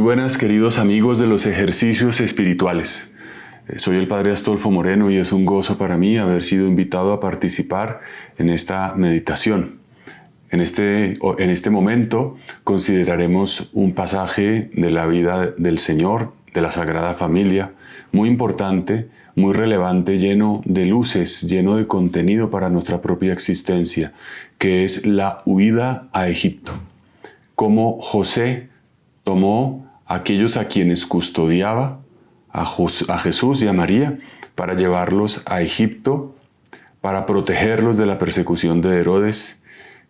buenas, queridos amigos de los ejercicios espirituales. Soy el Padre Astolfo Moreno y es un gozo para mí haber sido invitado a participar en esta meditación. En este momento consideraremos un pasaje de la vida del Señor, de la Sagrada Familia, muy importante, muy relevante, lleno de luces, lleno de contenido para nuestra propia existencia, que es la huida a Egipto. Cómo José tomó a aquellos a quienes custodiaba, a Jesús y a María, para llevarlos a Egipto, para protegerlos de la persecución de Herodes,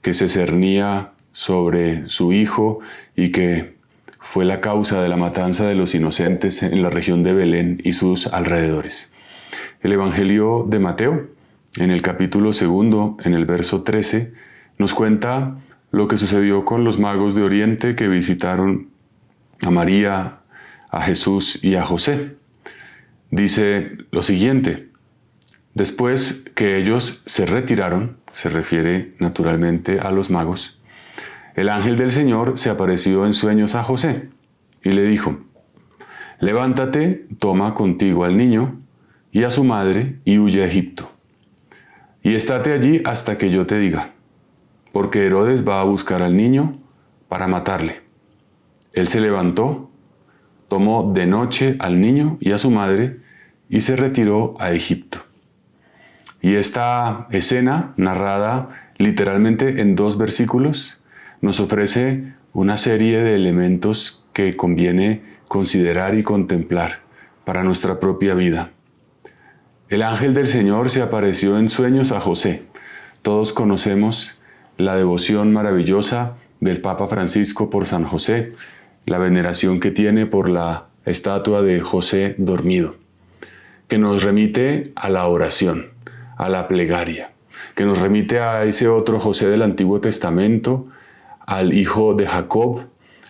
que se cernía sobre su hijo y que fue la causa de la matanza de los inocentes en la región de Belén y sus alrededores. El Evangelio de Mateo, en el capítulo 2, en el verso 13, nos cuenta lo que sucedió con los magos de Oriente que visitaron a María, a Jesús y a José. Dice lo siguiente: después que ellos se retiraron, se refiere naturalmente a los magos, el ángel del Señor se apareció en sueños a José y le dijo: levántate, toma contigo al niño y a su madre y huye a Egipto. Y estate allí hasta que yo te diga, porque Herodes va a buscar al niño para matarle. Él se levantó, tomó de noche al niño y a su madre y se retiró a Egipto. Y esta escena, narrada literalmente en 2 versículos, nos ofrece una serie de elementos que conviene considerar y contemplar para nuestra propia vida. El ángel del Señor se apareció en sueños a José. Todos conocemos la devoción maravillosa del Papa Francisco por San José, la veneración que tiene por la estatua de José dormido, que nos remite a la oración, a la plegaria, que nos remite a ese otro José del Antiguo Testamento, al hijo de Jacob,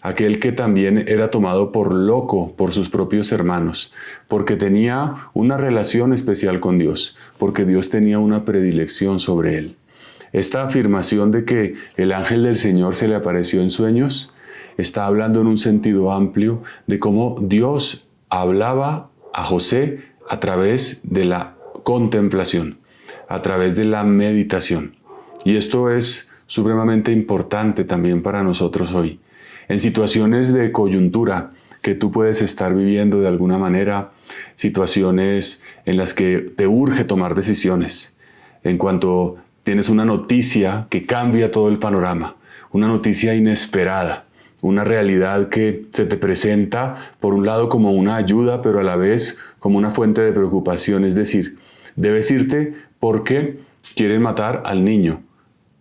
aquel que también era tomado por loco por sus propios hermanos, porque tenía una relación especial con Dios, porque Dios tenía una predilección sobre él. Esta afirmación de que el ángel del Señor se le apareció en sueños está hablando en un sentido amplio de cómo Dios hablaba a José a través de la contemplación, a través de la meditación. Y esto es supremamente importante también para nosotros hoy. En situaciones de coyuntura que tú puedes estar viviendo de alguna manera, situaciones en las que te urge tomar decisiones, en cuanto tienes una noticia que cambia todo el panorama, una noticia inesperada, una realidad que se te presenta por un lado como una ayuda, pero a la vez como una fuente de preocupación. Es decir, debes irte porque quieren matar al niño.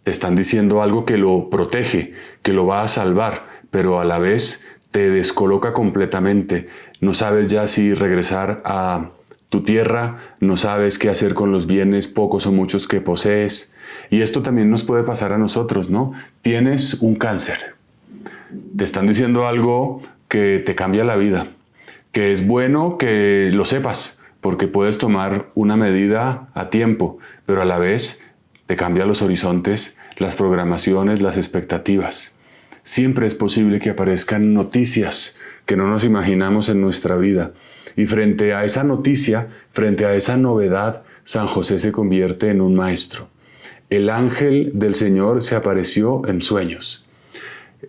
Te están diciendo algo que lo protege, que lo va a salvar, pero a la vez te descoloca completamente. No sabes ya si regresar a tu tierra, no sabes qué hacer con los bienes, pocos o muchos que posees. Y esto también nos puede pasar a nosotros, ¿no? Tienes un cáncer. Te están diciendo algo que te cambia la vida, que es bueno que lo sepas, porque puedes tomar una medida a tiempo, pero a la vez te cambia los horizontes, las programaciones, las expectativas. Siempre es posible que aparezcan noticias que no nos imaginamos en nuestra vida. Y frente a esa noticia, frente a esa novedad, San José se convierte en un maestro. El ángel del Señor se apareció en sueños.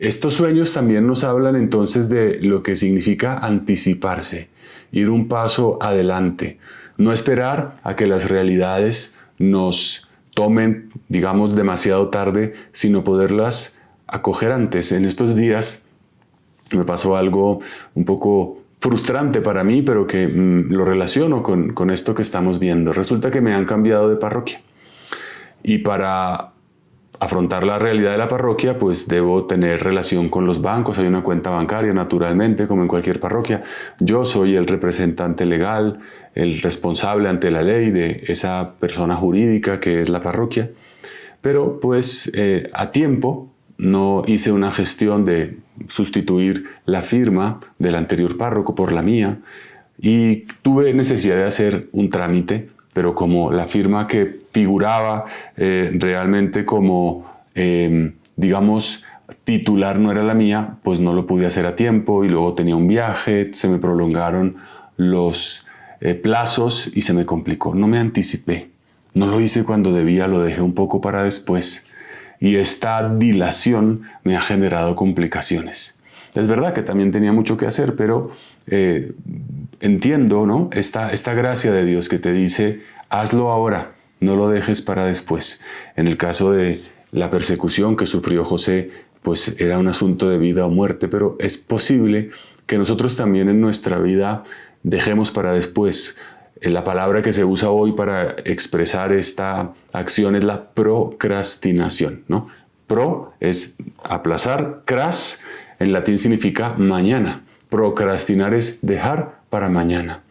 Estos sueños también nos hablan entonces de lo que significa anticiparse, ir un paso adelante, no esperar a que las realidades nos tomen, digamos, demasiado tarde, sino poderlas acoger antes. En estos días me pasó algo un poco frustrante para mí, pero que lo relaciono con esto que estamos viendo. Resulta que me han cambiado de parroquia y para afrontar la realidad de la parroquia, pues debo tener relación con los bancos. Hay una cuenta bancaria, naturalmente, como en cualquier parroquia. Yo soy el representante legal, el responsable ante la ley de esa persona jurídica que es la parroquia. Pero pues a tiempo no hice una gestión de sustituir la firma del anterior párroco por la mía y tuve necesidad de hacer un trámite, pero como la firma que figuraba realmente como, digamos, titular no era la mía, pues no lo pude hacer a tiempo y luego tenía un viaje, se me prolongaron los plazos y se me complicó. No me anticipé, no lo hice cuando debía, lo dejé un poco para después y esta dilación me ha generado complicaciones. Es verdad que también tenía mucho que hacer, pero entiendo, ¿no? esta gracia de Dios que te dice, hazlo ahora, no lo dejes para después. En el caso de la persecución que sufrió José, pues era un asunto de vida o muerte, pero es posible que nosotros también en nuestra vida dejemos para después. La palabra que se usa hoy para expresar esta acción es la procrastinación, ¿no? Pro es aplazar, cras en latín significa mañana. Procrastinar es dejar para mañana.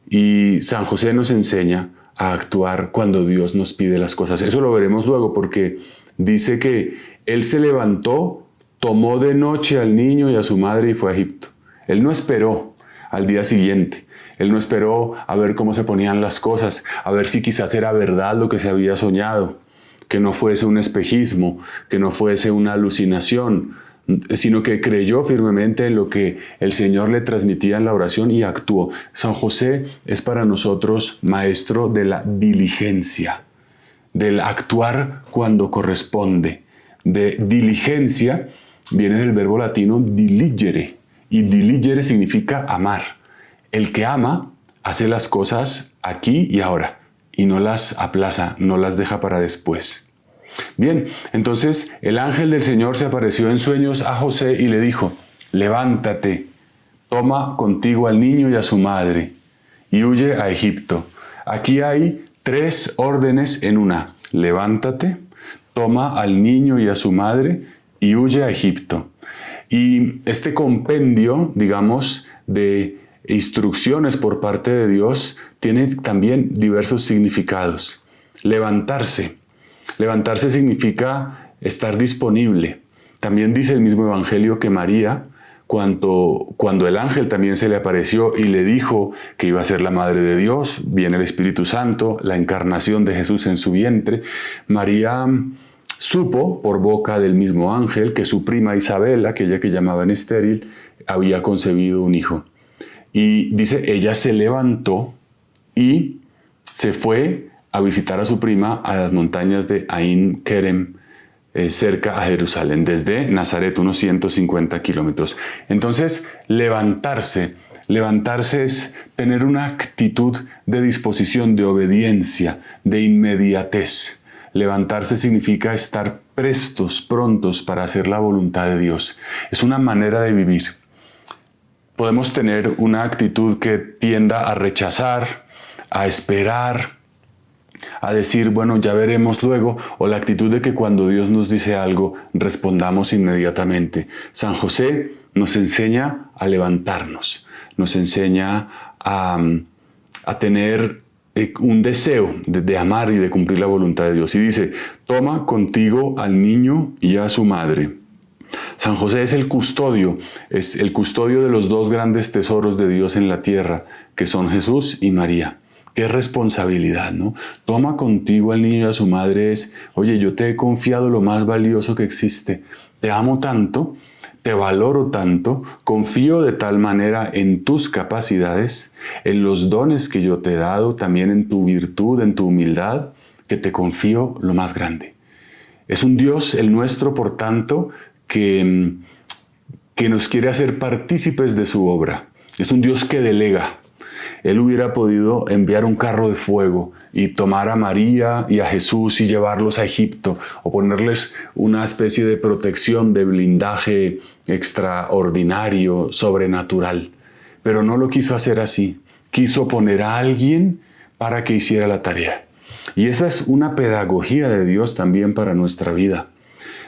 Y San José nos enseña a actuar cuando Dios nos pide las cosas. Eso lo veremos luego porque dice que él se levantó, tomó de noche al niño y a su madre y fue a Egipto. Él no esperó al día siguiente. Él no esperó a ver cómo se ponían las cosas, a ver si quizás era verdad lo que se había soñado, que no fuese un espejismo, que no fuese una alucinación, sino que creyó firmemente en lo que el Señor le transmitía en la oración y actuó. San José es para nosotros maestro de la diligencia, del actuar cuando corresponde. De diligencia viene del verbo latino diligere, y diligere significa amar. El que ama hace las cosas aquí y ahora y no las aplaza, no las deja para después. Bien, entonces el ángel del Señor se apareció en sueños a José y le dijo, levántate, toma contigo al niño y a su madre y huye a Egipto. Aquí hay 3 órdenes en una. Levántate, toma al niño y a su madre y huye a Egipto. Y este compendio, digamos, de instrucciones por parte de Dios tiene también diversos significados. Levantarse. Levantarse significa estar disponible. También dice el mismo Evangelio que María, cuando el ángel también se le apareció y le dijo que iba a ser la madre de Dios, viene el Espíritu Santo, la encarnación de Jesús en su vientre, María supo por boca del mismo ángel que su prima Isabel, aquella que llamaban estéril, había concebido un hijo. Y dice, ella se levantó y se fue a visitar a su prima a las montañas de Ain Kerem, cerca a Jerusalén, desde Nazaret, unos 150 kilómetros. Entonces, levantarse es tener una actitud de disposición, de obediencia, de inmediatez. Levantarse significa estar prestos, prontos para hacer la voluntad de Dios. Es una manera de vivir. Podemos tener una actitud que tienda a rechazar, a esperar, a decir, bueno, ya veremos luego, o la actitud de que cuando Dios nos dice algo, respondamos inmediatamente. San José nos enseña a levantarnos, nos enseña a tener un deseo de amar y de cumplir la voluntad de Dios. Y dice, toma contigo al niño y a su madre. San José es el custodio de los 2 grandes tesoros de Dios en la tierra, que son Jesús y María. Qué responsabilidad, ¿no? Toma contigo al niño y a su madre es, oye, yo te he confiado lo más valioso que existe. Te amo tanto, te valoro tanto, confío de tal manera en tus capacidades, en los dones que yo te he dado, también en tu virtud, en tu humildad, que te confío lo más grande. Es un Dios, el nuestro, por tanto, que nos quiere hacer partícipes de su obra. Es un Dios que delega. Él hubiera podido enviar un carro de fuego y tomar a María y a Jesús y llevarlos a Egipto o ponerles una especie de protección, de blindaje extraordinario, sobrenatural. Pero no lo quiso hacer así. Quiso poner a alguien para que hiciera la tarea. Y esa es una pedagogía de Dios también para nuestra vida.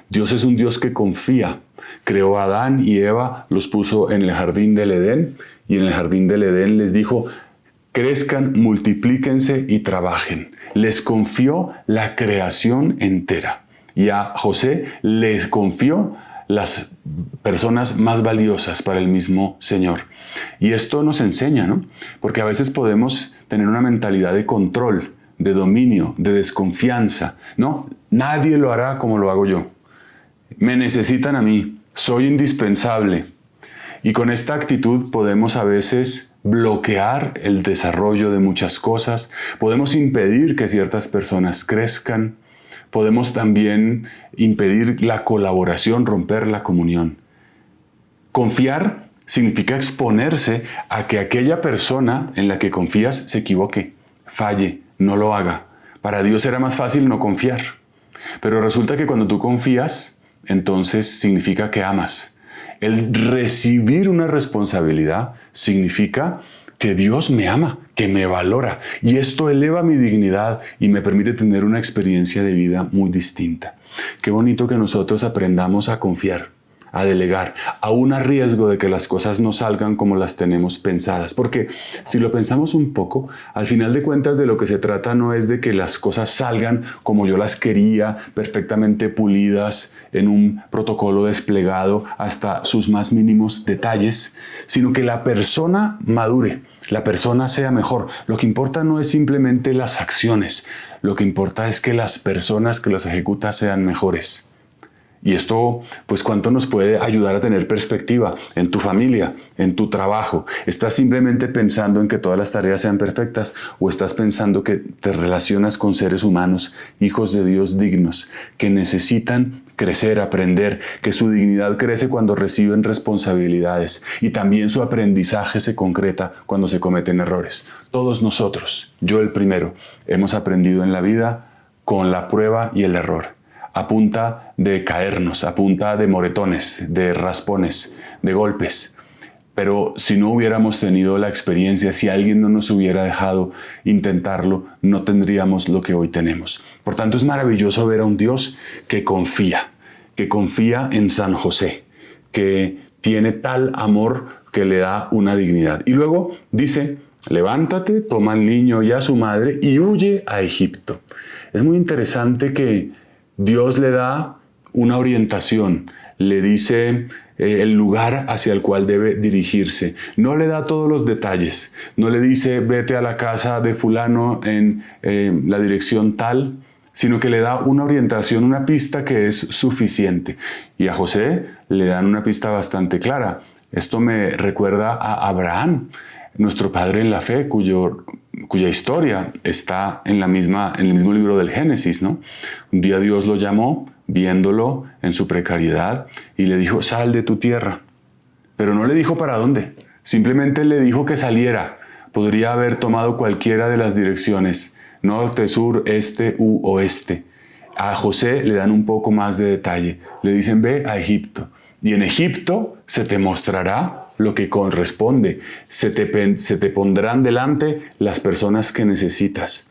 Dios es un Dios que confía. Creó a Adán y Eva, los puso en el jardín del Edén y en el jardín del Edén les dijo, crezcan, multiplíquense y trabajen. Les confió la creación entera. Y a José les confió las personas más valiosas para el mismo Señor. Y esto nos enseña, ¿no? Porque a veces podemos tener una mentalidad de control, de dominio, de desconfianza. No, nadie lo hará como lo hago yo. me necesitan a mí, soy indispensable. Y con esta actitud podemos a veces bloquear el desarrollo de muchas cosas, podemos impedir que ciertas personas crezcan, podemos también impedir la colaboración, romper la comunión. Confiar significa exponerse a que aquella persona en la que confías se equivoque, falle, no lo haga. Para Dios era más fácil no confiar. Pero resulta que cuando tú confías, entonces significa que amas. El recibir una responsabilidad significa que Dios me ama, que me valora. Y esto eleva mi dignidad y me permite tener una experiencia de vida muy distinta. Qué bonito que nosotros aprendamos a confiar, a delegar, aún a riesgo de que las cosas no salgan como las tenemos pensadas. Porque si lo pensamos un poco, al final de cuentas de lo que se trata no es de que las cosas salgan como yo las quería, perfectamente pulidas, en un protocolo desplegado hasta sus más mínimos detalles, sino que la persona madure, la persona sea mejor. Lo que importa no es simplemente las acciones, lo que importa es que las personas que las ejecutan sean mejores. Y esto, pues, ¿cuánto nos puede ayudar a tener perspectiva en tu familia, en tu trabajo? ¿Estás simplemente pensando en que todas las tareas sean perfectas o estás pensando que te relacionas con seres humanos, hijos de Dios dignos, que necesitan crecer, aprender, que su dignidad crece cuando reciben responsabilidades y también su aprendizaje se concreta cuando se cometen errores? Todos nosotros, yo el primero, hemos aprendido en la vida con la prueba y el error. A punta de caernos, a punta de moretones, de raspones, de golpes. Pero si no hubiéramos tenido la experiencia, si alguien no nos hubiera dejado intentarlo, no tendríamos lo que hoy tenemos. Por tanto, es maravilloso ver a un Dios que confía en San José, que tiene tal amor que le da una dignidad. Y luego dice, levántate, toma al niño y a su madre y huye a Egipto. Es muy interesante que Dios le da una orientación, le dice el lugar hacia el cual debe dirigirse. No le da todos los detalles, no le dice vete a la casa de fulano en la dirección tal, sino que le da una orientación, una pista que es suficiente. Y a José le dan una pista bastante clara. Esto me recuerda a Abraham, nuestro padre en la fe, cuya historia está en el mismo libro del Génesis, ¿no? Un día Dios lo llamó, viéndolo en su precariedad, y le dijo, sal de tu tierra. Pero no le dijo para dónde, simplemente le dijo que saliera. Podría haber tomado cualquiera de las direcciones, norte, sur, este u oeste. A José le dan un poco más de detalle. Le dicen, ve a Egipto. Y en Egipto se te mostrará lo que corresponde. Se te pondrán delante las personas que necesitas.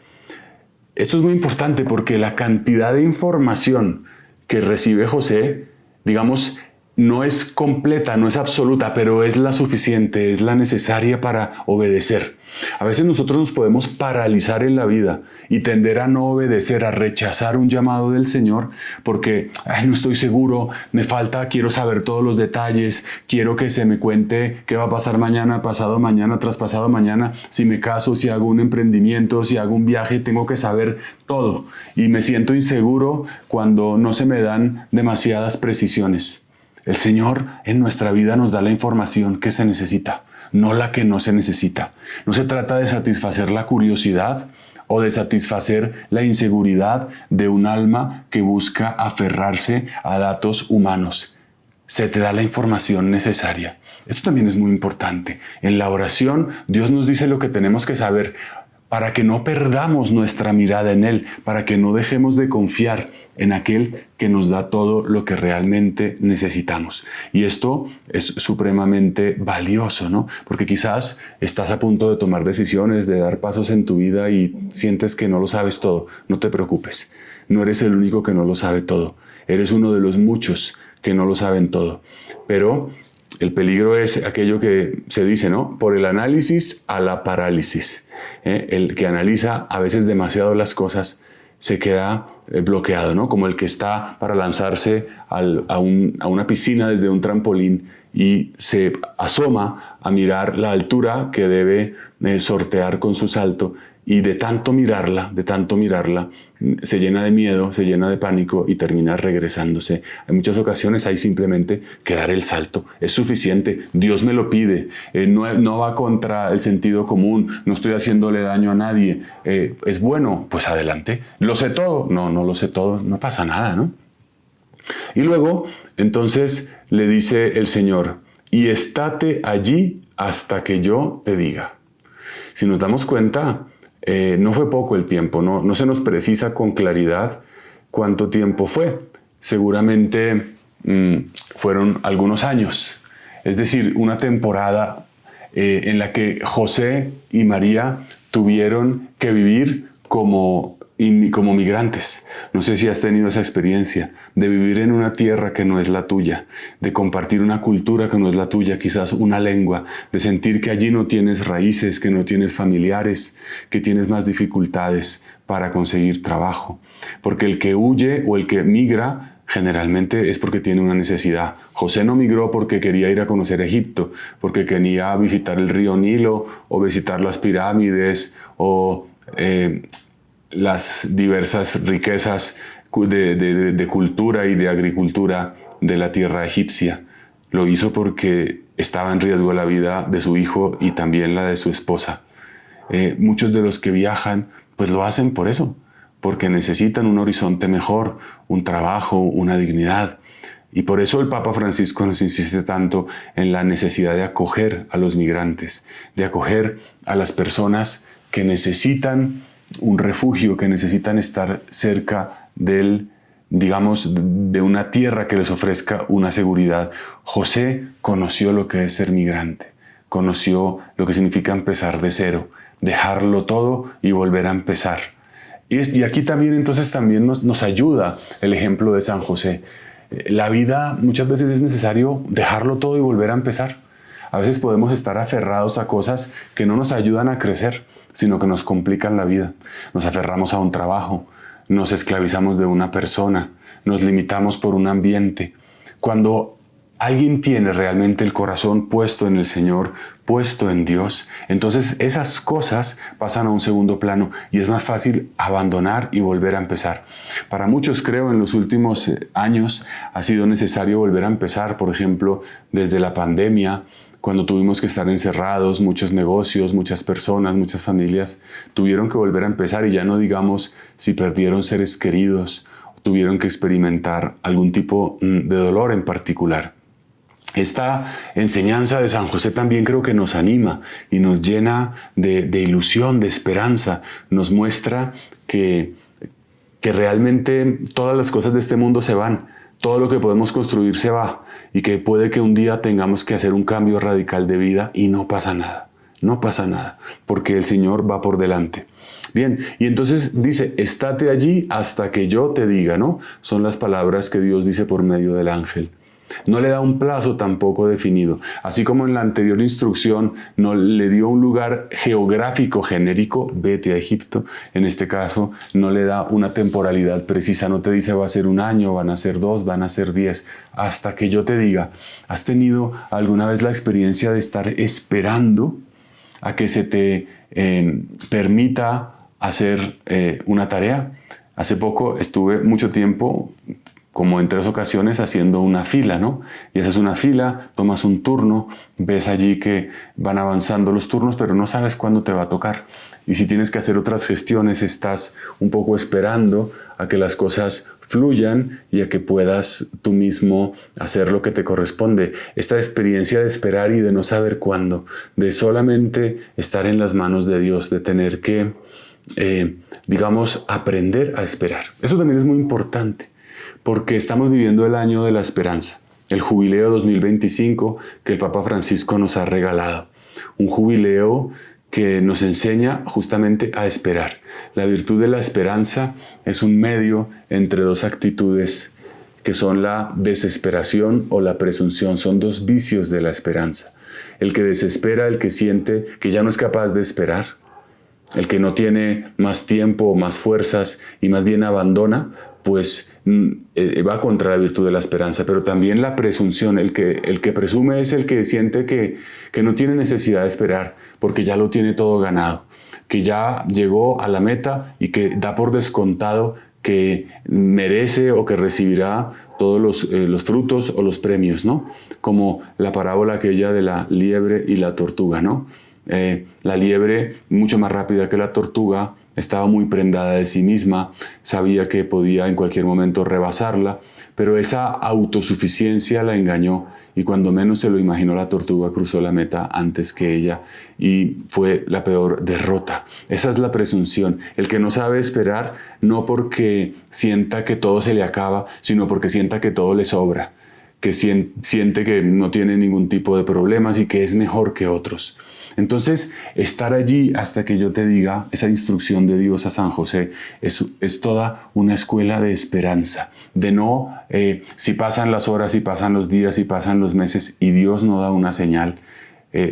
Esto es muy importante porque la cantidad de información que recibe José, digamos, no es completa, no es absoluta, pero es la suficiente, es la necesaria para obedecer. A veces nosotros nos podemos paralizar en la vida y tender a no obedecer, a rechazar un llamado del Señor porque no estoy seguro, me falta, quiero saber todos los detalles, quiero que se me cuente qué va a pasar mañana, pasado mañana, traspasado mañana, si me caso, si hago un emprendimiento, si hago un viaje, tengo que saber todo. Y me siento inseguro cuando no se me dan demasiadas precisiones. El Señor en nuestra vida nos da la información que se necesita, no la que no se necesita. No se trata de satisfacer la curiosidad o de satisfacer la inseguridad de un alma que busca aferrarse a datos humanos. Se te da la información necesaria. Esto también es muy importante. En la oración, Dios nos dice lo que tenemos que saber para que no perdamos nuestra mirada en Él, para que no dejemos de confiar en aquel que nos da todo lo que realmente necesitamos. Y esto es supremamente valioso, ¿no? Porque quizás estás a punto de tomar decisiones, de dar pasos en tu vida y sientes que no lo sabes todo. No te preocupes, no eres el único que no lo sabe todo. Eres uno de los muchos que no lo saben todo. Pero el peligro es aquello que se dice, ¿no? Por el análisis a la parálisis. El que analiza a veces demasiado las cosas se queda bloqueado, ¿no? Como el que está para lanzarse a una piscina desde un trampolín y se asoma a mirar la altura que debe sortear con su salto y de tanto mirarla, se llena de miedo, se llena de pánico y termina regresándose. En muchas ocasiones hay simplemente que dar el salto. Es suficiente, Dios me lo pide, no va contra el sentido común, no estoy haciéndole daño a nadie. Es bueno, pues adelante. ¿Lo sé todo? No lo sé todo, no pasa nada, ¿no? Y luego, entonces, le dice el Señor, y estate allí hasta que yo te diga. Si nos damos cuenta, no fue poco el tiempo, no se nos precisa con claridad cuánto tiempo fue. Seguramente fueron algunos años, es decir, una temporada en la que José y María tuvieron que vivir como migrantes. No sé si has tenido esa experiencia de vivir en una tierra que no es la tuya, de compartir una cultura que no es la tuya, quizás una lengua, de sentir que allí no tienes raíces, que no tienes familiares, que tienes más dificultades para conseguir trabajo. Porque el que huye o el que migra generalmente es porque tiene una necesidad. José no migró porque quería ir a conocer Egipto, porque quería visitar el río Nilo o visitar las pirámides o las diversas riquezas de cultura y de agricultura de la tierra egipcia. Lo hizo porque estaba en riesgo la vida de su hijo y también la de su esposa. Muchos de los que viajan pues lo hacen por eso, porque necesitan un horizonte mejor, un trabajo, una dignidad. Y por eso el Papa Francisco nos insiste tanto en la necesidad de acoger a los migrantes, de acoger a las personas que necesitan un refugio, que necesitan estar cerca de una tierra que les ofrezca una seguridad. José conoció lo que es ser migrante, conoció lo que significa empezar de cero, dejarlo todo y volver a empezar. Y aquí también nos ayuda el ejemplo de San José. La vida muchas veces es necesario dejarlo todo y volver a empezar. A veces podemos estar aferrados a cosas que no nos ayudan a crecer, sino que nos complican la vida. Nos aferramos a un trabajo, nos esclavizamos de una persona, nos limitamos por un ambiente. Cuando alguien tiene realmente el corazón puesto en el Señor, puesto en Dios, entonces esas cosas pasan a un segundo plano y es más fácil abandonar y volver a empezar. Para muchos, creo, en los últimos años ha sido necesario volver a empezar, por ejemplo, desde la pandemia, cuando tuvimos que estar encerrados, muchos negocios, muchas personas, muchas familias tuvieron que volver a empezar y ya no digamos si perdieron seres queridos, tuvieron que experimentar algún tipo de dolor en particular. Esta enseñanza de San José también creo que nos anima y nos llena de ilusión, de esperanza. Nos muestra que realmente todas las cosas de este mundo se van, todo lo que podemos construir se va y que puede que un día tengamos que hacer un cambio radical de vida y no pasa nada, porque el Señor va por delante. Bien, y entonces dice, estate allí hasta que yo te diga, ¿no? Son las palabras que Dios dice por medio del ángel. No le da un plazo tampoco definido. Así como en la anterior instrucción no le dio un lugar geográfico genérico, vete a Egipto, en este caso no le da una temporalidad precisa, no te dice va a ser 1 año, van a ser 2, van a ser 10, hasta que yo te diga. ¿Has tenido alguna vez la experiencia de estar esperando a que se te permita hacer una tarea? Hace poco estuve mucho tiempo, como en 3 ocasiones, haciendo una fila, ¿no? Y haces una fila, tomas un turno, ves allí que van avanzando los turnos, pero no sabes cuándo te va a tocar. Y si tienes que hacer otras gestiones, estás un poco esperando a que las cosas fluyan y a que puedas tú mismo hacer lo que te corresponde. Esta experiencia de esperar y de no saber cuándo, de solamente estar en las manos de Dios, de tener que, aprender a esperar. Eso también es muy importante, porque estamos viviendo el año de la esperanza, el jubileo 2025 que el Papa Francisco nos ha regalado. Un jubileo que nos enseña justamente a esperar. La virtud de la esperanza es un medio entre 2 actitudes que son la desesperación o la presunción. Son 2 vicios de la esperanza. El que desespera, el que siente que ya no es capaz de esperar, el que no tiene más tiempo o más fuerzas y más bien abandona, pues va contra la virtud de la esperanza. Pero también la presunción, el que presume es el que siente que no tiene necesidad de esperar porque ya lo tiene todo ganado. que ya llegó a la meta y que da por descontado que merece o que recibirá todos los frutos o los premios, ¿no? Como la parábola aquella de la liebre y la tortuga, ¿no? La liebre, mucho más rápida que la tortuga, estaba muy prendada de sí misma, sabía que podía en cualquier momento rebasarla, pero esa autosuficiencia la engañó y cuando menos se lo imaginó, la tortuga cruzó la meta antes que ella y fue la peor derrota. Esa es la presunción, el que no sabe esperar no porque sienta que todo se le acaba, sino porque sienta que todo le sobra, que siente que no tiene ningún tipo de problemas y que es mejor que otros. Entonces, estar allí hasta que yo te diga, esa instrucción de Dios a San José, es toda una escuela de esperanza, de no, si pasan las horas, si pasan los días, si pasan los meses y Dios no da una señal,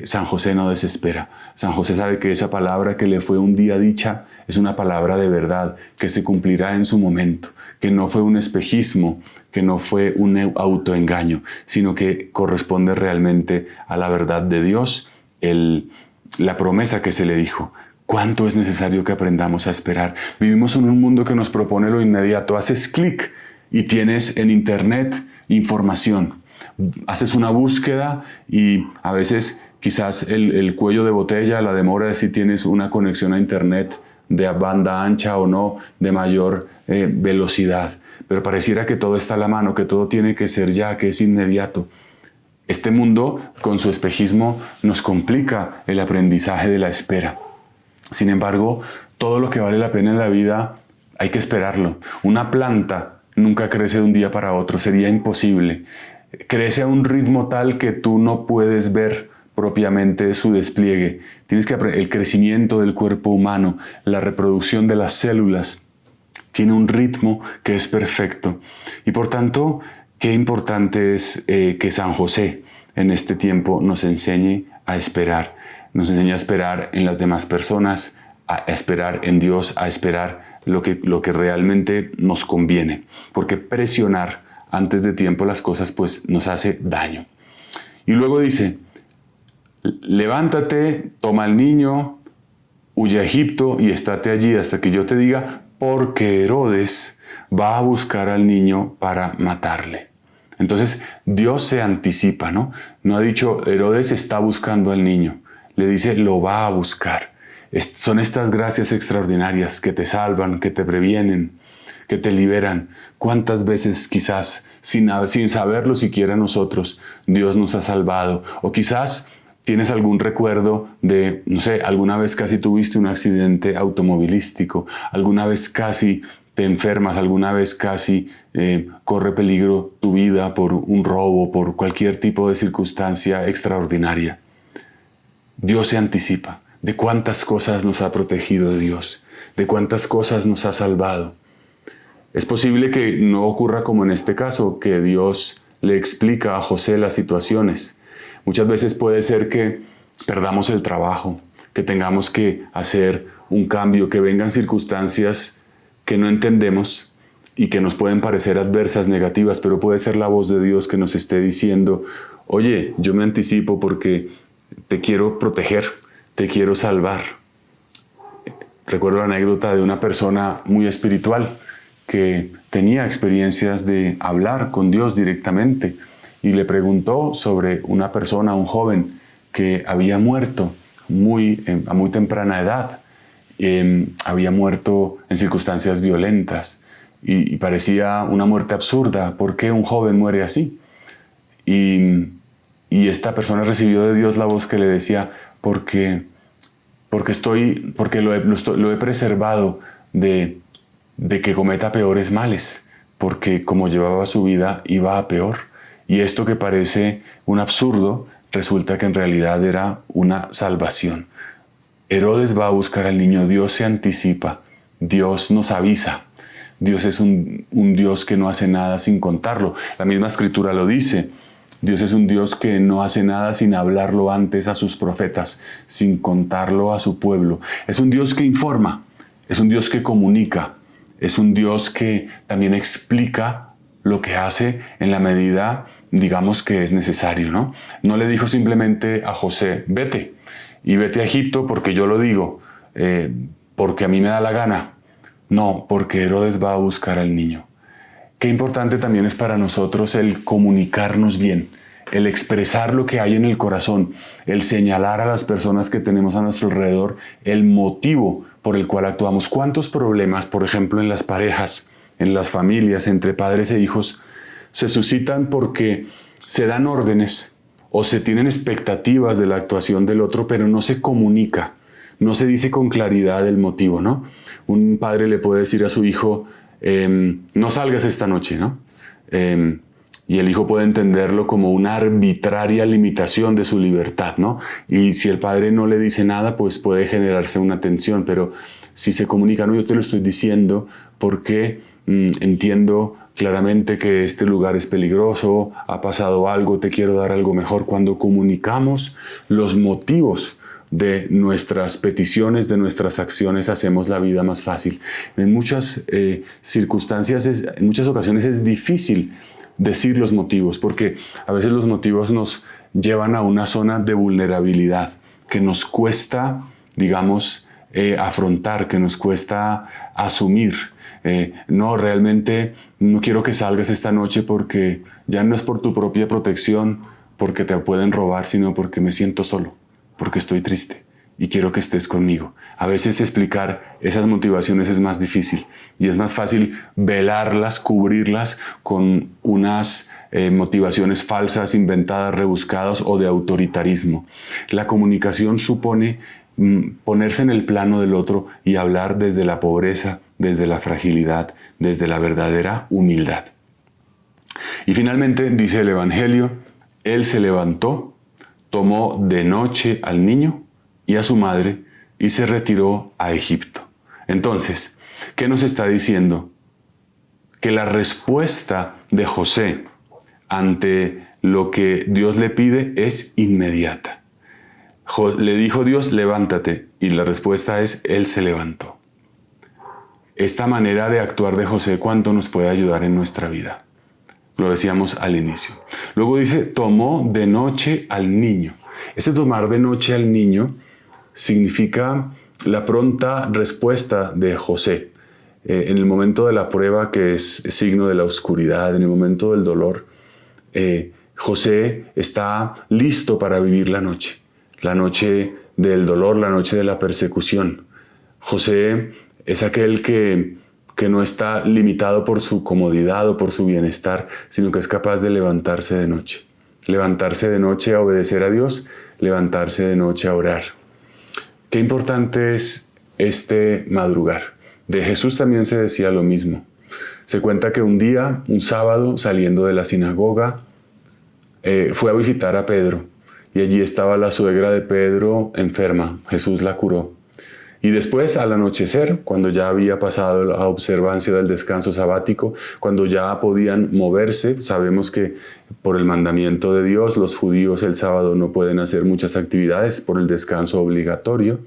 San José no desespera. San José sabe que esa palabra que le fue un día dicha es una palabra de verdad, que se cumplirá en su momento, que no fue un espejismo, que no fue un autoengaño, sino que corresponde realmente a la verdad de Dios, la promesa que se le dijo. ¿Cuánto es necesario que aprendamos a esperar? Vivimos en un mundo que nos propone lo inmediato. Haces clic y tienes en internet información. Haces una búsqueda y a veces quizás el cuello de botella, la demora de si tienes una conexión a internet de banda ancha o no, de mayor velocidad. Pero pareciera que todo está a la mano, que todo tiene que ser ya, que es inmediato. Este mundo, con su espejismo, nos complica el aprendizaje de la espera. Sin embargo, todo lo que vale la pena en la vida hay que esperarlo. Una planta nunca crece de un día para otro, sería imposible. Crece a un ritmo tal que tú no puedes ver propiamente su despliegue. Tienes que aprender el crecimiento del cuerpo humano, la reproducción de las células, tiene un ritmo que es perfecto. Y por tanto, qué importante es que San José en este tiempo nos enseñe a esperar. Nos enseña a esperar en las demás personas, a esperar en Dios, a esperar lo que realmente nos conviene. Porque presionar antes de tiempo las cosas pues nos hace daño. Y luego dice, levántate, toma al niño, huye a Egipto y estate allí hasta que yo te diga, porque Herodes va a buscar al niño para matarle. Entonces Dios se anticipa, ¿no? No ha dicho Herodes está buscando al niño, le dice lo va a buscar. Son estas gracias extraordinarias que te salvan, que te previenen, que te liberan. ¿Cuántas veces quizás sin saberlo siquiera nosotros Dios nos ha salvado? O quizás tienes algún recuerdo de, no sé, alguna vez casi tuviste un accidente automovilístico, alguna vez casi te enfermas, alguna vez casi corre peligro tu vida por un robo, por cualquier tipo de circunstancia extraordinaria. Dios se anticipa de cuántas cosas nos ha protegido Dios, de cuántas cosas nos ha salvado. Es posible que no ocurra como en este caso, que Dios le explica a José las situaciones. Muchas veces puede ser que perdamos el trabajo, que tengamos que hacer un cambio, que vengan circunstancias que no entendemos y que nos pueden parecer adversas, negativas, pero puede ser la voz de Dios que nos esté diciendo, oye, yo me anticipo porque te quiero proteger, te quiero salvar. Recuerdo la anécdota de una persona muy espiritual que tenía experiencias de hablar con Dios directamente y le preguntó sobre una persona, un joven que había muerto a muy temprana edad. Había muerto en circunstancias violentas y parecía una muerte absurda. ¿Por qué un joven muere así? Y esta persona recibió de Dios la voz que le decía, porque lo he preservado de que cometa peores males, porque como llevaba su vida iba a peor. Y esto que parece un absurdo, resulta que en realidad era una salvación. Herodes va a buscar al niño, Dios se anticipa, Dios nos avisa. Dios es un Dios que no hace nada sin contarlo. La misma Escritura lo dice. Dios es un Dios que no hace nada sin hablarlo antes a sus profetas, sin contarlo a su pueblo. Es un Dios que informa, es un Dios que comunica, es un Dios que también explica lo que hace en la medida, digamos, que es necesario, ¿no? No le dijo simplemente a José, vete, y vete a Egipto porque yo lo digo. porque a mí me da la gana. No, porque Herodes va a buscar al niño. Qué importante también es para nosotros el comunicarnos bien, el expresar lo que hay en el corazón, el señalar a las personas que tenemos a nuestro alrededor el motivo por el cual actuamos. ¿Cuántos problemas, por ejemplo, en las parejas, en las familias, entre padres e hijos, se suscitan porque se dan órdenes o se tienen expectativas de la actuación del otro, pero no se comunica, no se dice con claridad el motivo, ¿no? Un padre le puede decir a su hijo, no salgas esta noche, ¿no? Y el hijo puede entenderlo como una arbitraria limitación de su libertad, ¿no? Y si el padre no le dice nada, pues puede generarse una tensión, pero si se comunica, no, yo te lo estoy diciendo porque entiendo claramente que este lugar es peligroso, ha pasado algo, te quiero dar algo mejor. Cuando comunicamos los motivos de nuestras peticiones, de nuestras acciones, hacemos la vida más fácil. En muchas circunstancias, en muchas ocasiones es difícil decir los motivos, porque a veces los motivos nos llevan a una zona de vulnerabilidad que nos cuesta, digamos, afrontar, que nos cuesta asumir. No, realmente no quiero que salgas esta noche porque ya no es por tu propia protección, porque te pueden robar, sino porque me siento solo, porque estoy triste y quiero que estés conmigo. A veces explicar esas motivaciones es más difícil y es más fácil velarlas, cubrirlas con unas motivaciones falsas, inventadas, rebuscadas o de autoritarismo. La comunicación supone ponerse en el plano del otro y hablar desde la pobreza, desde la fragilidad, desde la verdadera humildad. Y finalmente dice el Evangelio, él se levantó, tomó de noche al niño y a su madre y se retiró a Egipto. Entonces, ¿qué nos está diciendo? Que la respuesta de José ante lo que Dios le pide es inmediata. Le dijo Dios, levántate, y la respuesta es, él se levantó. Esta manera de actuar de José, ¿cuánto nos puede ayudar en nuestra vida? Lo decíamos al inicio. Luego dice, tomó de noche al niño. Ese tomar de noche al niño significa la pronta respuesta de José. En el momento de la prueba, que es signo de la oscuridad, en el momento del dolor, José está listo para vivir la noche del dolor, la noche de la persecución. José es aquel que no está limitado por su comodidad o por su bienestar, sino que es capaz de levantarse de noche. Levantarse de noche a obedecer a Dios, levantarse de noche a orar. Qué importante es este madrugar. De Jesús también se decía lo mismo. Se cuenta que un día, un sábado, saliendo de la sinagoga, fue a visitar a Pedro. Y allí estaba la suegra de Pedro enferma. Jesús la curó. Y después, al anochecer, cuando ya había pasado la observancia del descanso sabático, cuando ya podían moverse, sabemos que por el mandamiento de Dios, los judíos el sábado no pueden hacer muchas actividades por el descanso obligatorio.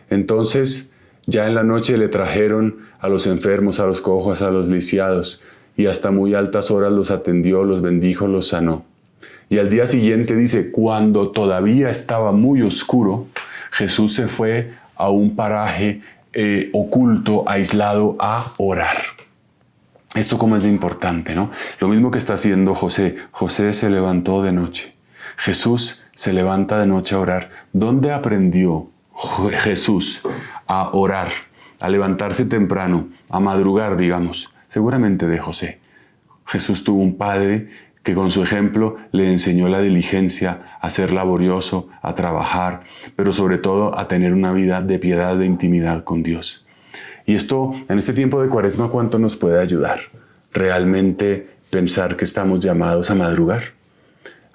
Entonces, ya en la noche le trajeron a los enfermos, a los cojos, a los lisiados, y hasta muy altas horas los atendió, los bendijo, los sanó. Y al día siguiente dice, cuando todavía estaba muy oscuro, Jesús se fue a un paraje oculto, aislado, a orar. Esto como es de importante, ¿no? Lo mismo que está haciendo José. José se levantó de noche. Jesús se levanta de noche a orar. ¿Dónde aprendió Jesús a orar, a levantarse temprano, a madrugar, digamos? Seguramente de José. Jesús tuvo un padre que con su ejemplo le enseñó la diligencia, a ser laborioso, a trabajar, pero sobre todo a tener una vida de piedad, de intimidad con Dios. Y esto, en este tiempo de Cuaresma, ¿cuánto nos puede ayudar? Realmente pensar que estamos llamados a madrugar,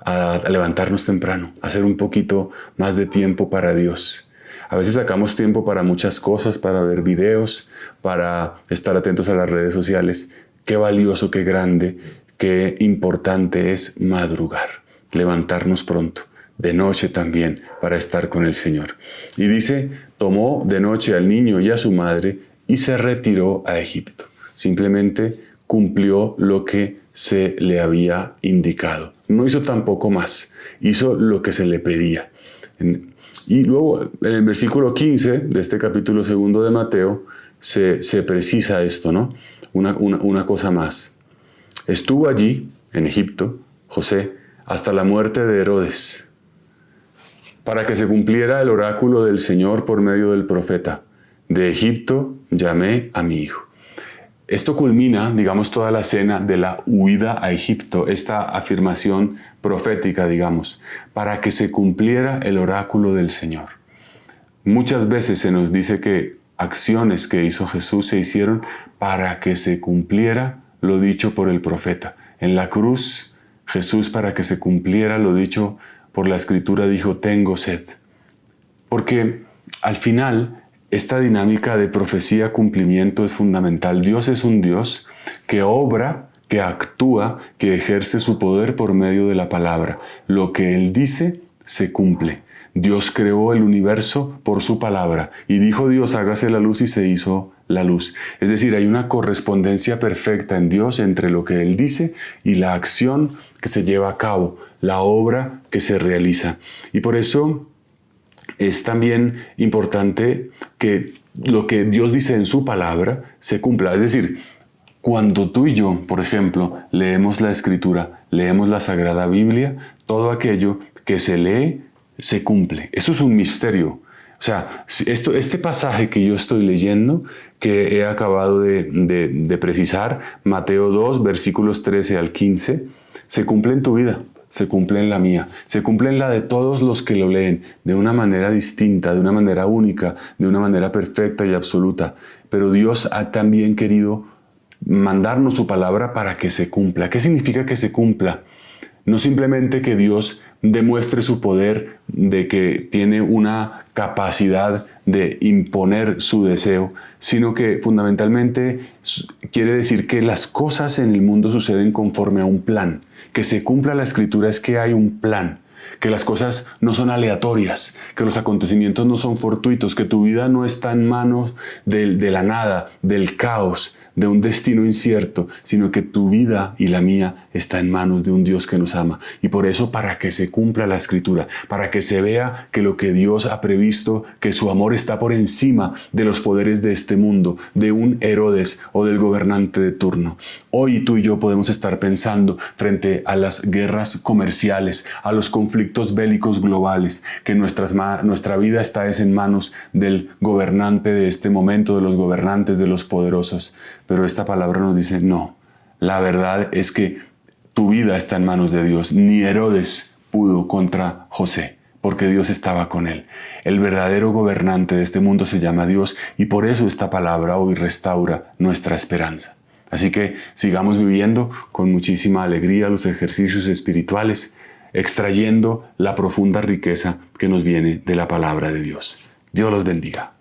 a levantarnos temprano, a hacer un poquito más de tiempo para Dios. A veces sacamos tiempo para muchas cosas, para ver videos, para estar atentos a las redes sociales. Qué valioso, qué grande, qué importante es madrugar, levantarnos pronto, de noche también, para estar con el Señor. Y dice, tomó de noche al niño y a su madre y se retiró a Egipto. Simplemente cumplió lo que se le había indicado. No hizo tampoco más, hizo lo que se le pedía. Y luego en el versículo 15 de este capítulo 2 de Mateo se precisa esto, ¿no? Una cosa más. Estuvo allí, en Egipto, José, hasta la muerte de Herodes, para que se cumpliera el oráculo del Señor por medio del profeta. De Egipto llamé a mi hijo. Esto culmina, digamos, toda la escena de la huida a Egipto, esta afirmación profética, digamos, para que se cumpliera el oráculo del Señor. Muchas veces se nos dice que acciones que hizo Jesús se hicieron para que se cumpliera lo dicho por el profeta. En la cruz, Jesús, para que se cumpliera lo dicho por la Escritura, dijo, tengo sed. Porque al final, esta dinámica de profecía-cumplimiento es fundamental. Dios es un Dios que obra, que actúa, que ejerce su poder por medio de la palabra. Lo que Él dice, se cumple. Dios creó el universo por su palabra y dijo Dios, hágase la luz y se hizo la luz. Es decir, hay una correspondencia perfecta en Dios entre lo que Él dice y la acción que se lleva a cabo, la obra que se realiza. Y por eso es también importante que lo que Dios dice en su palabra se cumpla. Es decir, cuando tú y yo, por ejemplo, leemos la Escritura, leemos la Sagrada Biblia, todo aquello que se lee se cumple. Eso es un misterio. O sea, este pasaje que yo estoy leyendo, que he acabado de precisar, Mateo 2, versículos 13 al 15, se cumple en tu vida, se cumple en la mía, se cumple en la de todos los que lo leen, de una manera distinta, de una manera única, de una manera perfecta y absoluta. Pero Dios ha también querido mandarnos su palabra para que se cumpla. ¿Qué significa que se cumpla? No simplemente que Dios demuestre su poder, de que tiene una capacidad de imponer su deseo, sino que fundamentalmente quiere decir que las cosas en el mundo suceden conforme a un plan. Que se cumpla la Escritura es que hay un plan, que las cosas no son aleatorias, que los acontecimientos no son fortuitos, que tu vida no está en manos de la nada, del caos, de un destino incierto, sino que tu vida y la mía está en manos de un Dios que nos ama. Y por eso, para que se cumpla la Escritura, para que se vea que lo que Dios ha previsto, que su amor está por encima de los poderes de este mundo, de un Herodes o del gobernante de turno. Hoy tú y yo podemos estar pensando frente a las guerras comerciales, a los conflictos bélicos globales, que nuestra vida está en manos del gobernante de este momento, de los gobernantes, de los poderosos. Pero esta palabra nos dice, no, la verdad es que tu vida está en manos de Dios. Ni Herodes pudo contra José, porque Dios estaba con él. El verdadero gobernante de este mundo se llama Dios y por eso esta palabra hoy restaura nuestra esperanza. Así que sigamos viviendo con muchísima alegría los ejercicios espirituales, extrayendo la profunda riqueza que nos viene de la palabra de Dios. Dios los bendiga.